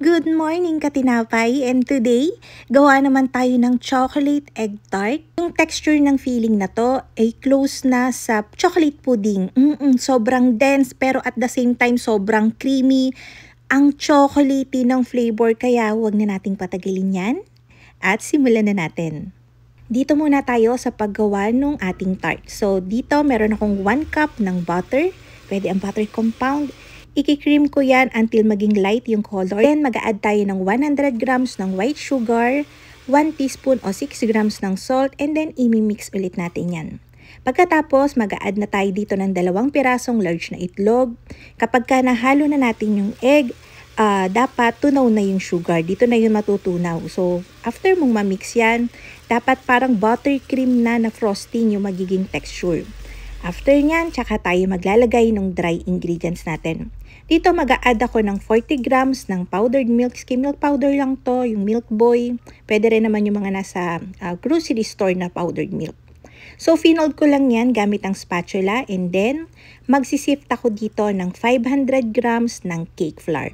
Good morning katinapay, and today, gawa naman tayo ng chocolate egg tart. Yung texture ng feeling na to ay close na sa chocolate pudding. Sobrang dense pero at the same time sobrang creamy. Ang chocolatey ng flavor kaya huwag na nating patagalin yan. At simulan na natin. Dito muna tayo sa paggawa ng ating tart. So dito meron akong 1 cup ng butter. Pwede ang butter compound. I-cream ko yan until maging light yung color. Then, mag-a-add tayo ng 100 grams ng white sugar, 1 teaspoon o 6 grams ng salt, and then imi-mix ulit natin yan. Pagkatapos, mag-a-add na tayo dito ng 2 pirasong large na itlog. Kapag ka nahalo na natin yung egg, dapat tunaw na yung sugar. Dito na yun matutunaw. So, after mong ma-mix yan, dapat parang buttercream na frosting yung magiging texture. After nyan, tsaka tayo maglalagay ng dry ingredients natin. Dito mag-a-add ako ng 40 grams ng powdered milk. Skim milk powder lang to, yung Milk Boy. Pwede rin naman yung mga nasa grocery store na powdered milk. So, finold ko lang yan gamit ang spatula, and then magsisift ako dito ng 500 grams ng cake flour.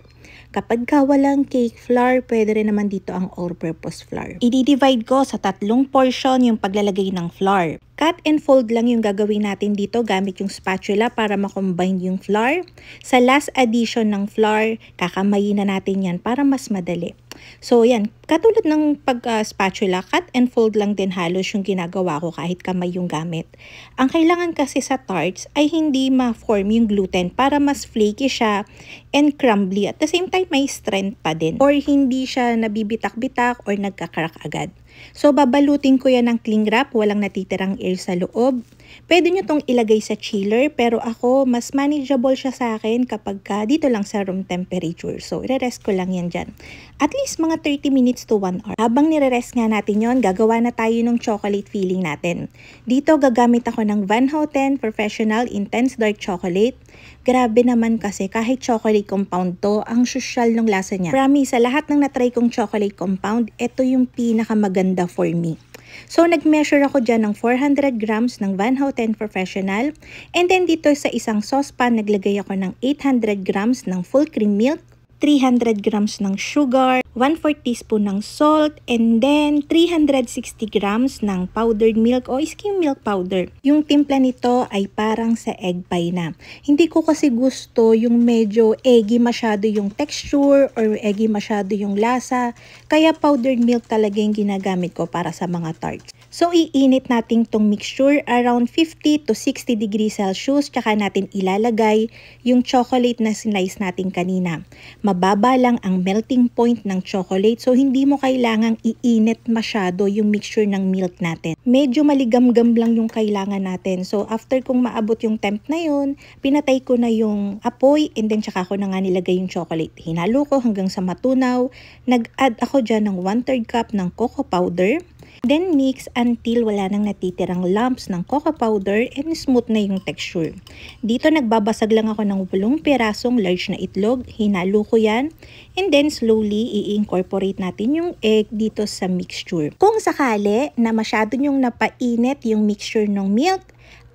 Kapag walang cake flour, pwede rin naman dito ang all-purpose flour. I-divide ko sa 3 portion yung paglalagay ng flour. Cut and fold lang yung gagawin natin dito gamit yung spatula para makombine yung flour. Sa last addition ng flour, kakamayin na natin yan para mas madali. So yan, katulad ng pag-spatula, cut and fold lang din halos yung ginagawa ko kahit kamay yung gamit. Ang kailangan kasi sa tarts ay hindi ma-form yung gluten para mas flaky siya and crumbly. At the same time, may strength pa din. Or hindi siya nabibitak-bitak or nagkakarak agad. So, babalutin ko yan ng cling wrap, walang natitirang air sa loob. Pwede nyo tong ilagay sa chiller, pero ako, mas manageable siya sa akin kapag dito lang sa room temperature. So, i-rest ko lang yan dyan. At least mga 30 minutes to 1 hour. Habang nire-rest nga natin yon, gagawa na tayo ng chocolate filling natin. Dito, gagamit ako ng Van Houten Professional Intense Dark Chocolate. Grabe naman kasi kahit chocolate compound to, ang social ng lasa niya. Promise, sa lahat ng natry kong chocolate compound, ito yung pinakamaganda for me. So, nag-measure ako dyan ng 400 grams ng Van Houten Professional. And then dito sa isang saucepan, naglagay ako ng 800 grams ng full cream milk, 300 grams ng sugar, 1/4 teaspoon ng salt, and then 360 grams ng powdered milk o skim milk powder. Yung timpla nito ay parang sa egg pie na. Hindi ko kasi gusto yung medyo eggy masyado yung texture or eggy masyado yung lasa, kaya powdered milk talaga yung ginagamit ko para sa mga tarts. So, iinit natin tong mixture around 50 to 60 degrees Celsius, tsaka natin ilalagay yung chocolate na slice natin kanina. Mababa lang ang melting point ng chocolate, so hindi mo kailangang iinit masyado yung mixture ng milk natin. Medyo maligam-gam lang yung kailangan natin. So, after kung maabot yung temp na yun, pinatay ko na yung apoy, and then tsaka ko na nga nilagay yung chocolate. Hinalo ko hanggang sa matunaw. Nag-add ako dyan ng 1/3 cup ng cocoa powder. Then mix until wala nang natitirang lumps ng cocoa powder and smooth na yung texture. Dito nagbabasag lang ako ng 8 pirasong large na itlog. Hinalo ko yan. And then slowly i-incorporate natin yung egg dito sa mixture. Kung sakali na masyado nyong napainit yung mixture ng milk,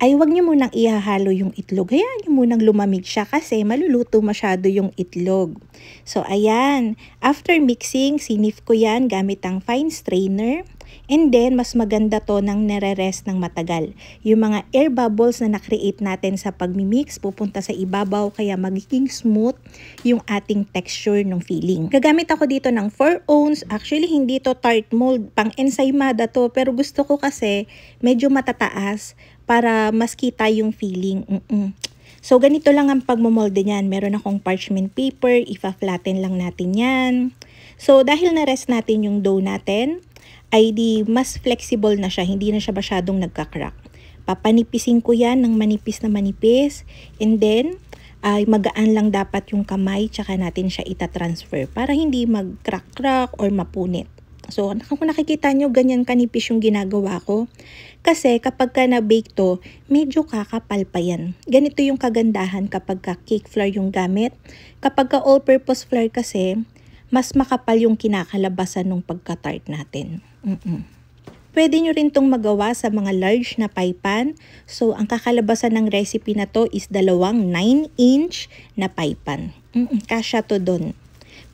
ay huwag nyo munang ihahalo yung itlog. Hayaan nyo munang lumamig siya kasi maluluto masyado yung itlog. So ayan, after mixing, sinif ko yan gamit ang fine strainer. And then, mas maganda to nang nare-rest ng matagal. Yung mga air bubbles na na-create natin sa pagmimix, pupunta sa ibabaw, kaya magiging smooth yung ating texture ng filling. Gagamit ako dito ng 4 ounce. Actually, hindi to tart mold, pang ensaymada to, pero gusto ko kasi medyo matataas para mas kita yung filling. So, ganito lang ang pagmamolde niyan. Meron akong parchment paper, ifa-flatten lang natin yan. So, dahil na-rest natin yung dough natin, ay di mas flexible na siya, hindi na siya masyadong nagka-crack. Papanipisin ko yan ng manipis na manipis, and then ay magaan lang dapat yung kamay, tsaka natin siya ita-transfer para hindi mag-crack-crack or mapunit. So, kung nakikita nyo, ganyan kanipis yung ginagawa ko. Kasi kapag ka na-bake to, medyo kakapal pa yan. Ganito yung kagandahan kapag ka cake flour yung gamit. Kapag ka all-purpose flour kasi, mas makapal yung kinakalabasan ng pagka-tart natin. Pwede nyo rin tong magawa sa mga large na pie pan. So, ang kakalabasan ng recipe na to is 2 9-inch na pie pan. Kasya to dun.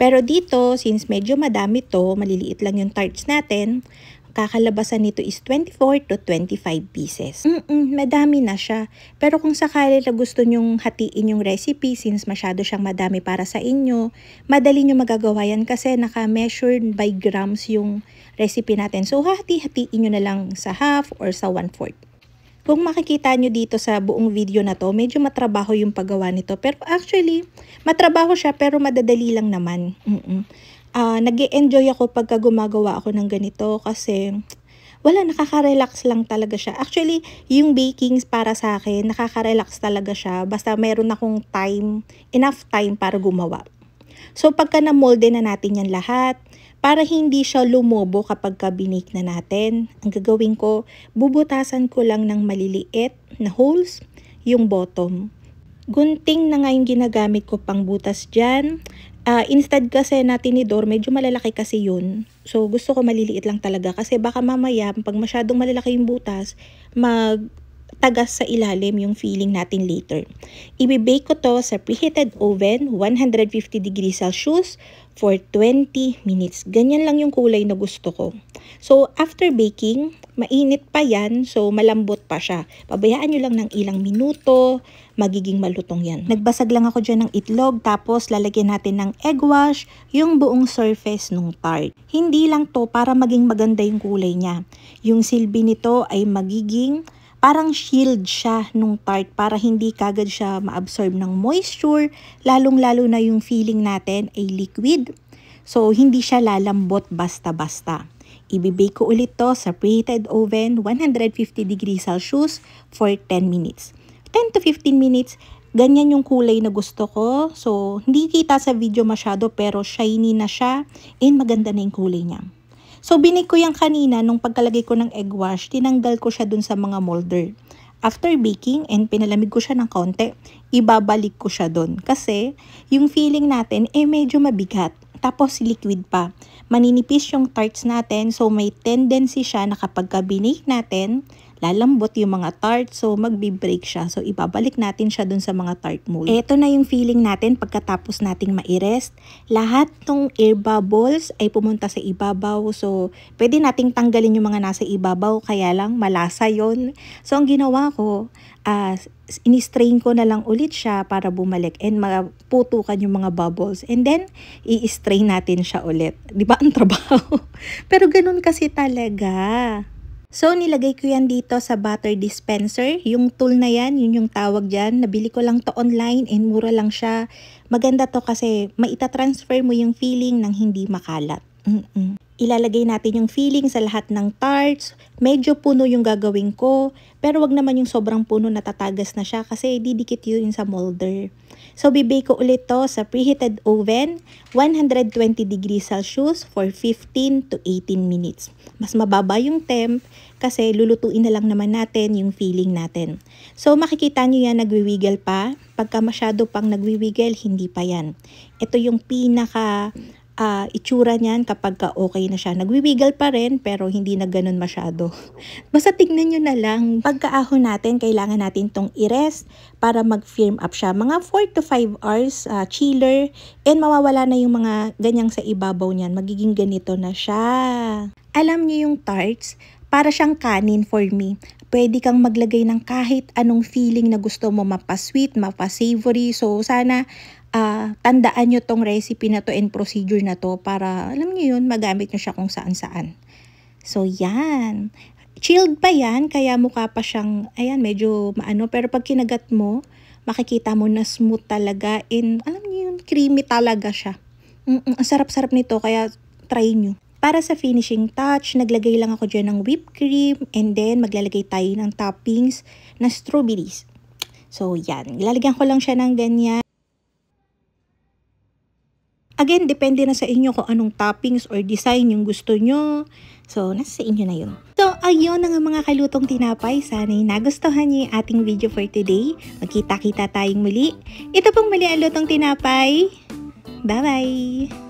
Pero dito, since medyo madami to, maliliit lang yung tarts natin, kakalabasan nito is 24 to 25 pieces. Madami na siya. Pero kung sakali na gusto nyong hatiin yung recipe, since masyado siyang madami para sa inyo, madali nyo magagawa yan kasi naka-measured by grams yung recipe natin. So, hati-hatiin nyo na lang sa half or sa 1/4. Kung makikita nyo dito sa buong video na to, medyo matrabaho yung paggawa nito. Pero actually, matrabaho siya pero madadali lang naman. Nag-e-enjoy ako pagka gumagawa ako ng ganito kasi wala, nakaka-relax lang talaga siya. Actually, yung bakings para sa akin, nakaka-relax talaga siya basta meron akong time, enough time para gumawa. So pagka na-molde na natin yan lahat, para hindi siya lumobo kapag binake na natin, ang gagawin ko, bubutasan ko lang ng maliliit na holes yung bottom. Gunting na nga yung ginagamit ko pang butas dyan. Instead kasi na tinidor, medyo malalaki kasi yun. So gusto ko maliliit lang talaga kasi baka mamaya pag masyadong malalaki yung butas, magtagas sa ilalim yung feeling natin later. Ibibake ko to sa preheated oven, 150 degrees Celsius for 20 minutes. Ganyan lang yung kulay na gusto ko. So after baking, mainit pa yan, so malambot pa siya. Pabayaan nyo lang ng ilang minuto, magiging malutong yan. Nagbasag lang ako dyan ng itlog, tapos lalagyan natin ng egg wash, yung buong surface ng tart. Hindi lang to para maging maganda yung kulay niya. Yung silbi nito ay magiging parang shield siya nung tart para hindi kagad siya ma-absorb ng moisture, lalong-lalo na yung feeling natin ay liquid. So hindi siya lalambot basta-basta. Ibibake ko ulit to sa preheated oven, 150 degrees Celsius for 10 minutes. 10 to 15 minutes, ganyan yung kulay na gusto ko. So, hindi kita sa video masyado pero shiny na siya and maganda na yung kulay niya. So, binake ko yan kanina nung pagkalagay ko ng egg wash, tinanggal ko siya dun sa mga molder. After baking and pinalamig ko siya ng konti, ibabalik ko siya dun. Kasi, yung feeling natin medyo mabigat. Tapos liquid pa. Maninipis yung tarts natin, so may tendency siya na kapag binake natin, lalambot yung mga tart, so magbi-break siya. So ibabalik natin siya dun sa mga tart mold. Ito na yung feeling natin pagkatapos nating ma-rest. Lahat ng air bubbles ay pumunta sa ibabaw. So pwede nating tanggalin yung mga nasa ibabaw, kaya lang malasa yon. So ang ginawa ko, ini-strain ko na lang ulit siya para bumalik and maputukan yung mga bubbles. And then, i-strain natin siya ulit. Di ba ang trabaho? Pero ganun kasi talaga. So, nilagay ko yan dito sa butter dispenser. Yung tool na yan, yun yung tawag dyan. Nabili ko lang to online and mura lang siya. Maganda to kasi maita-transfer mo yung feeling ng hindi makalat. Ilalagay natin yung filling sa lahat ng tarts. Medyo puno yung gagawin ko. Pero wag naman yung sobrang puno na tatagas na siya kasi didikit yun sa molder. So, bibake ko ulit to sa preheated oven, 120 degrees Celsius for 15 to 18 minutes. Mas mababa yung temp kasi lulutuin na lang naman natin yung filling natin. So, makikita nyo yan nagwiwiggle pa. Pagka masyado pang nagwiwiggle, hindi pa yan. Ito yung pinaka itsura niyan kapag okay na siya. Nagwiwiggle pa rin pero hindi na ganun masyado. Basta tignan nyo na lang. Pagkaahon natin, kailangan natin tong i-rest para mag-firm up siya. Mga 4 to 5 hours chiller and mawawala na yung mga ganyang sa ibabaw niyan. Magiging ganito na siya. Alam niyo yung tarts, para siyang kanin for me. Pwede kang maglagay ng kahit anong feeling na gusto mo, mapa-sweet, mapa-savory. So sana tandaan nyo tong recipe na to and procedure na to para, alam nyo yun, magamit nyo siya kung saan-saan. So, yan. Chilled pa yan, kaya mukha pa siyang, ayan, medyo maano. Pero pag kinagat mo, makikita mo na smooth talaga and, alam nyo yun, creamy talaga siya. Ang sarap-sarap nito, kaya try nyo. Para sa finishing touch, naglagay lang ako dyan ng whipped cream and then maglalagay tayo ng toppings na strawberries. So, yan. Lalagyan ko lang siya ng ganyan. Again, depende na sa inyo kung anong toppings or design yung gusto nyo. So, nasa sa inyo na yun. So, ayun na nga mga kalutong tinapay. Sana'y nagustuhan niyo yung ating video for today. Magkita-kita tayong muli. Ito pong mali ang lutong tinapay. Bye-bye!